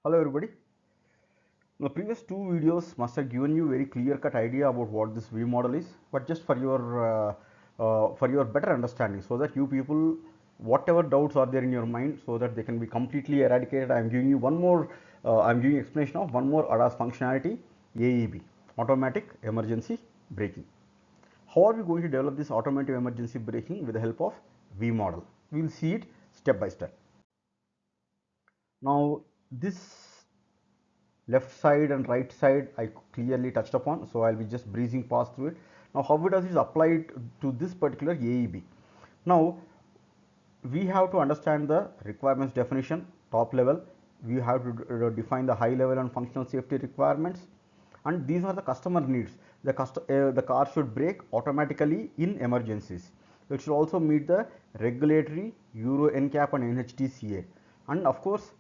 Hello everybody. The previous two videos must have given you very clear-cut idea about what this V model is, but just for your better understanding, so that you people, whatever doubts are there in your mind, so that they can be completely eradicated. I am giving you one more. I am giving explanation of one more ADAS functionality, AEB, automatic emergency braking. How are we going to develop this automatic emergency braking with the help of V model? We will see it step by step. Now this left side and right side I clearly touched upon, so I'll be just breezing past through it. Now how it does is applied to this particular AEB. Now we have to understand the requirements definition, top level. We have to define the high level and functional safety requirements, and these are the customer needs. The car should brake automatically in emergencies. It should also meet the regulatory Euro NCAP and NHTCA, and of course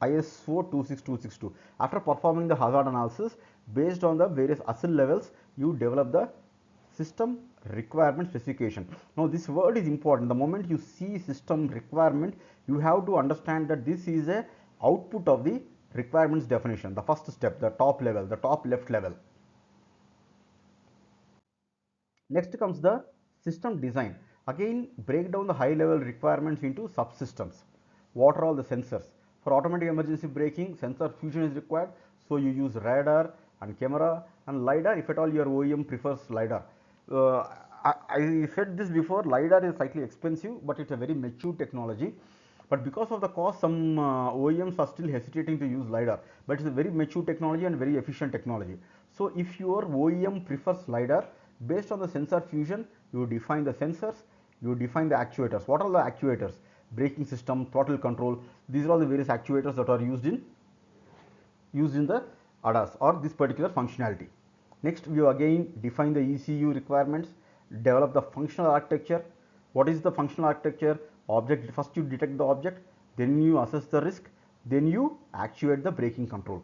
ISO 26262. After performing the hazard analysis based on the various ASIL levels, you develop the system requirement specification. Now this word is important. The moment you see system requirement, you have to understand that this is a output of the requirements definition. The first step, the top level, the top left level. Next comes the system design. Again, break down the high level requirements into subsystems. What are all the sensors? For automatic emergency braking, sensor fusion is required, so you use radar and camera and LiDAR if at all your OEM prefers LiDAR. I said this before, LiDAR is slightly expensive, but it's a very mature technology. But because of the cost, some OEMs are still hesitating to use LiDAR, but it's a very mature technology and very efficient technology. So if your OEM prefers LiDAR, based on the sensor fusion, you define the sensors, you define the actuators. What are the actuators? Braking system, throttle control. These are all the various actuators that are used in the ADAS or this particular functionality. Next, we again define the ECU requirements, develop the functional architecture. What is the functional architecture? Object, first you detect the object, then you assess the risk, then you actuate the braking control.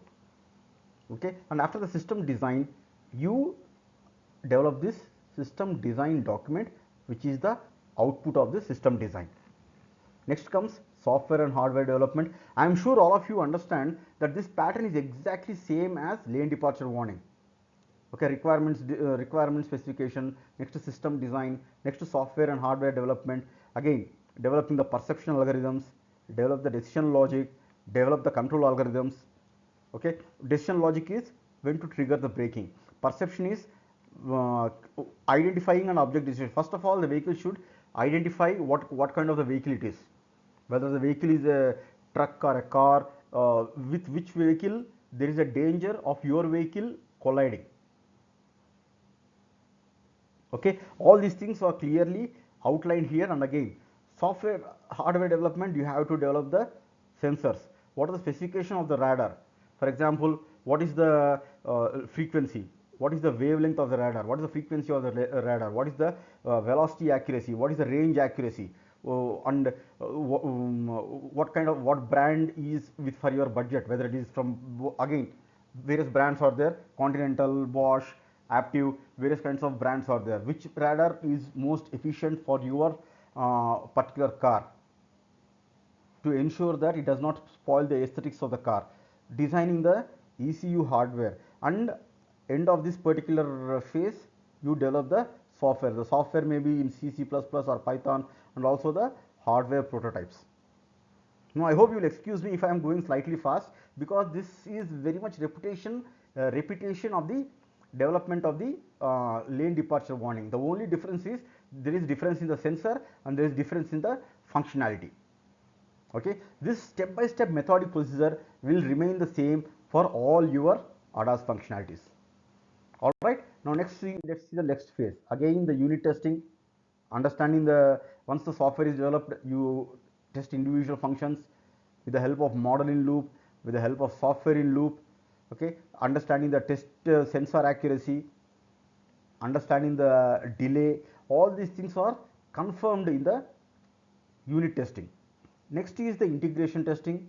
Okay, and after the system design, you develop this system design document, which is the output of the system design. Next comes software and hardware development. I am sure all of you understand that this pattern is exactly same as lane departure warning. Okay, requirement specification, next to system design, next to software and hardware development. Again, developing the perception algorithms, develop the decision logic, develop the control algorithms. Okay, decision logic is when to trigger the braking. Perception is identifying an object decision. First of all, the vehicle should identify what kind of the vehicle it is, whether the vehicle is a truck or a car, with which vehicle there is a danger of your vehicle colliding. Okay, all these things are clearly outlined here. And again, software hardware development, you have to develop the sensors. What are the specification of the radar? For example, what is the frequency, what is the wavelength of the radar, what is the frequency of the radar, what is the velocity accuracy, what is the range accuracy, and what brand is with for your budget, whether it is from, again, various brands are there, Continental, Bosch, Aptiv, various kinds of brands are there. Which radar is most efficient for your particular car, to ensure that it does not spoil the aesthetics of the car. Designing the ECU hardware, and end of this particular phase, you develop the software. The software may be in C, C++ or Python, and also the hardware prototypes. Now I hope you will excuse me if I am going slightly fast, because this is very much repetition of the development of the lane departure warning. The only difference is there is difference in the sensor and there is difference in the functionality. Okay, this step by step methodic procedure will remain the same for all your ADAS functionalities. All right, now let's see the next phase. Again, the unit testing, understanding the, once the software is developed, you test individual functions with the help of model in loop, with the help of software in loop. Okay, understanding the test sensor accuracy, understanding the delay, all these things are confirmed in the unit testing. Next is the integration testing.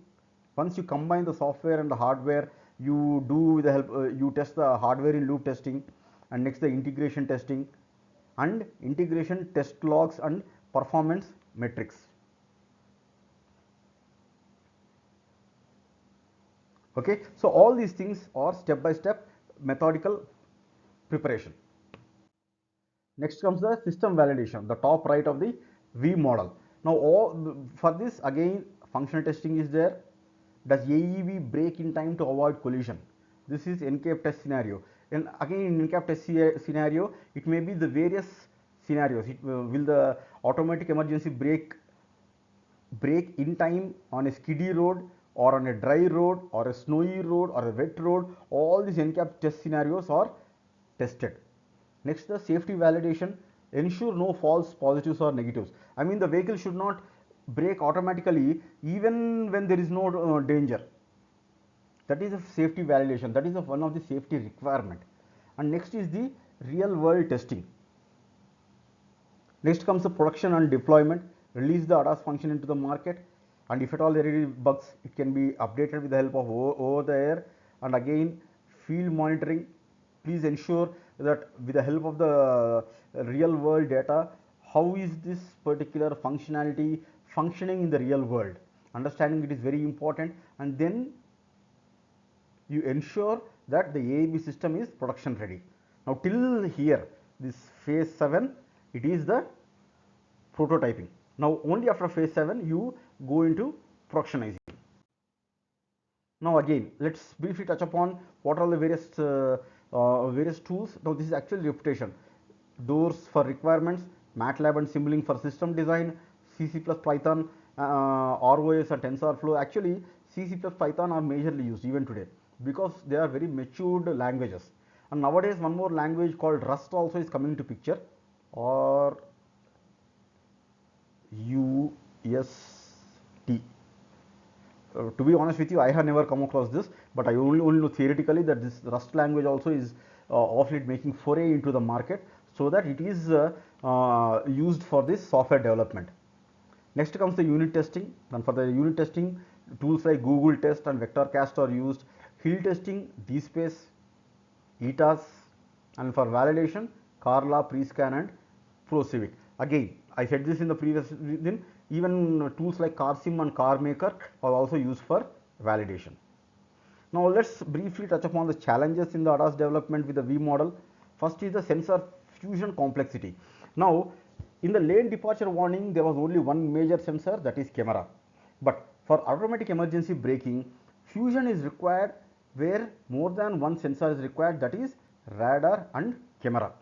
Once you combine the software and the hardware, you do with the help, you test the hardware in loop testing, and next the integration testing, and integration test logs and performance metrics. Okay, so all these things are step by step methodical preparation. Next comes the system validation, the top right of the V model. Now, for this again, functional testing is there. Does AEB break in time to avoid collision? This is NCAP test scenario. And again, in NCAP test scenario, it may be the various scenarios. Will the automatic emergency brake in time on a skiddy road or on a dry road or a snowy road or a wet road? All these NCAP test scenarios are tested. Next, the safety validation, ensure no false positives or negatives. I mean, the vehicle should not brake automatically even when there is no danger. That is a safety validation. That is one of the safety requirement. And next is the real world testing. Next comes the production and deployment. Release the ADAS function into the market, and if at all there are bugs, it can be updated with the help of over the air. And again, field monitoring. Please ensure that with the help of the real world data, how is this particular functionality functioning in the real world. Understanding it is very important, and then you ensure that the AEB system is production ready. Now till here, this phase 7, it is the prototyping. Now only after phase 7 you go into productionizing. Now again, let's briefly touch upon what are the various tools. Now this is actually reputation. Doors for requirements, MATLAB and Simulink for system design, CC plus Python, ROS and TensorFlow. Actually, CC plus Python are majorly used even today because they are very matured languages. And nowadays, one more language called Rust also is coming into picture, or UST. To be honest with you, I have never come across this, but I only know theoretically that this Rust language also is of late making foray into the market, so that it is used for this software development. Next comes the unit testing. And for the unit testing, tools like Google Test and Vectorcast are used. Hill testing, DSpace, ETAS, and for validation, Carla, Prescan, and ProCivic. Again, I said this in the previous thing. Even tools like CarSim and CarMaker are also used for validation. Now let's briefly touch upon the challenges in the ADAS development with the V model. First is the sensor fusion complexity. Now in the lane departure warning, there was only one major sensor, that is camera. But for automatic emergency braking, fusion is required where more than one sensor is required, that is radar and camera.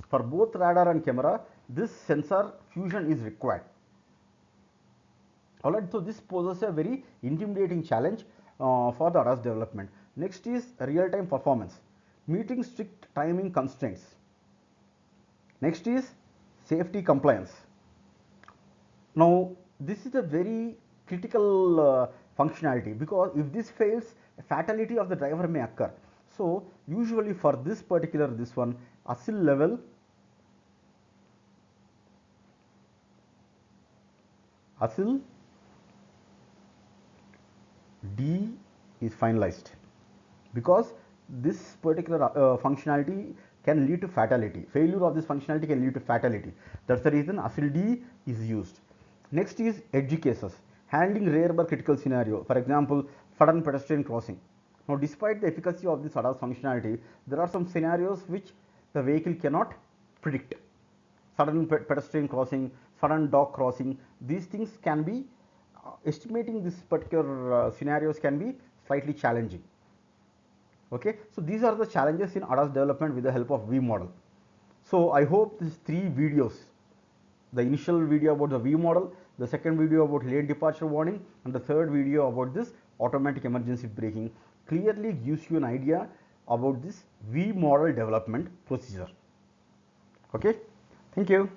For both radar and camera, this sensor fusion is required. Alright, so this poses a very intimidating challenge for the ADAS development. Next is real-time performance, meeting strict timing constraints. Next is safety compliance. Now this is a very critical functionality, because if this fails, a fatality of the driver may occur. So usually for this particular ASIL level, ASIL D is finalized, because this particular functionality can lead to fatality. Failure of this functionality can lead to fatality. That's the reason ASIL D is used. Next is edge cases, handling rare but critical scenario. For example, sudden pedestrian crossing. Now despite the efficacy of this ADAS functionality, there are some scenarios which the vehicle cannot predict. Sudden pedestrian crossing, sudden dog crossing, these things can be estimating this particular scenarios can be slightly challenging. Okay, so these are the challenges in ADAS development with the help of V model. So I hope these 3 videos, the initial video about the V model, the second video about lane departure warning, and the third video about this automatic emergency braking, clearly gives you an idea about this V model development procedure. Okay, thank you.